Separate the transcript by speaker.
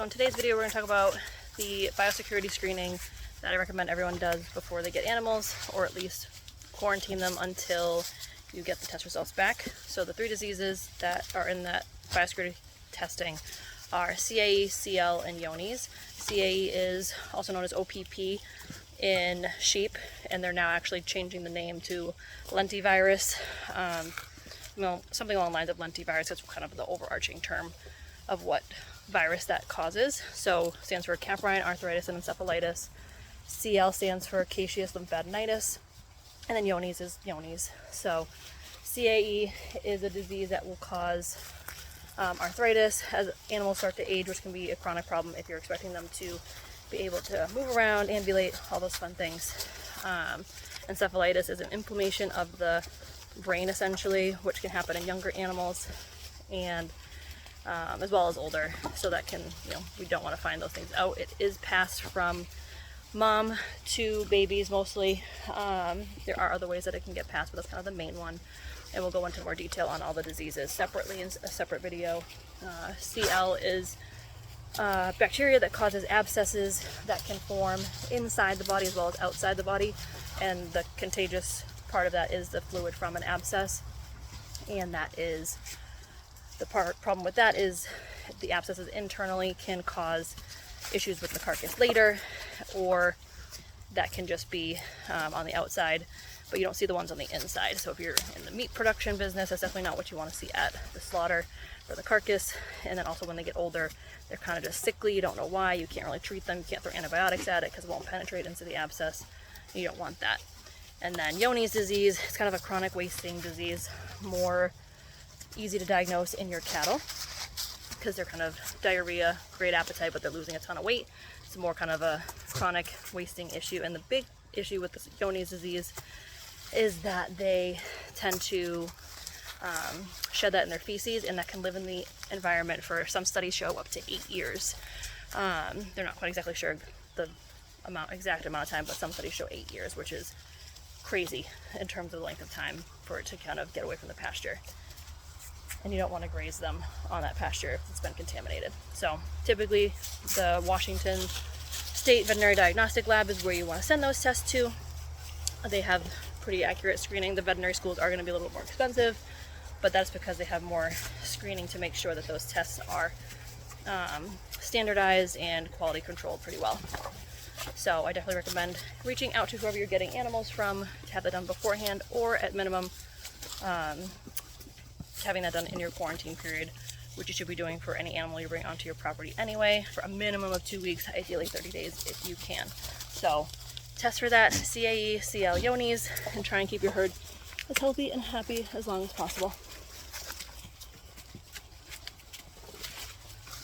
Speaker 1: So in today's video we're going to talk about the biosecurity screening that I recommend everyone does before they get animals, or at least quarantine them until you get the test results back. So the 3 diseases that are in that biosecurity testing are CAE, CL, and Johne's. CAE is also known as OPP in sheep, and they're now actually changing the name to lentivirus. Something along the lines of lentivirus. That's kind of the overarching term of what virus that causes. So stands for camperine arthritis and encephalitis. CL stands for caseous lymphadenitis, and then Johne's is Johne's. So CAE is a disease that will cause arthritis as animals start to age, which can be a chronic problem if you're expecting them to be able to move around, ambulate, all those fun things. Encephalitis is an inflammation of the brain, essentially, which can happen in younger animals and as well as older. So that can, we don't want to find those things out. It is passed from mom to babies mostly. There are other ways that it can get passed, but that's kind of the main one. And we'll go into more detail on all the diseases separately in a separate video. CL is bacteria that causes abscesses that can form inside the body as well as outside the body. And the contagious part of that is the fluid from an abscess. And that is the problem with that is the abscesses internally can cause issues with the carcass later, or that can just be on the outside, but you don't see the ones on the inside. So if you're in the meat production business, that's definitely not what you want to see at the slaughter for the carcass. And then also when they get older, they're kind of just sickly. You don't know why. You can't really treat them. You can't throw antibiotics at it because it won't penetrate into the abscess. You don't want that. And then Johne's disease, it's kind of a chronic wasting disease, more easy to diagnose in your cattle because they're kind of diarrhea, great appetite, but they're losing a ton of weight. It's more kind of a chronic wasting issue. And the big issue with the Johne's disease is that they tend to shed that in their feces, and that can live in the environment for, some studies show, up to 8 years. They're not quite exactly sure the exact amount of time, but some studies show 8 years, which is crazy in terms of the length of time for it to kind of get away from the pasture. And you don't want to graze them on that pasture if it's been contaminated. So typically the Washington State Veterinary Diagnostic Lab is where you want to send those tests to. They have pretty accurate screening. The veterinary schools are going to be a little bit more expensive, but that's because they have more screening to make sure that those tests are standardized and quality controlled pretty well. So I definitely recommend reaching out to whoever you're getting animals from to have that done beforehand, or at minimum having that done in your quarantine period, which you should be doing for any animal you bring onto your property anyway, for a minimum of 2 weeks, ideally 30 days if you can. So test for that, CAE, CL, Johne's, and try and keep your herd as healthy and happy as long as possible.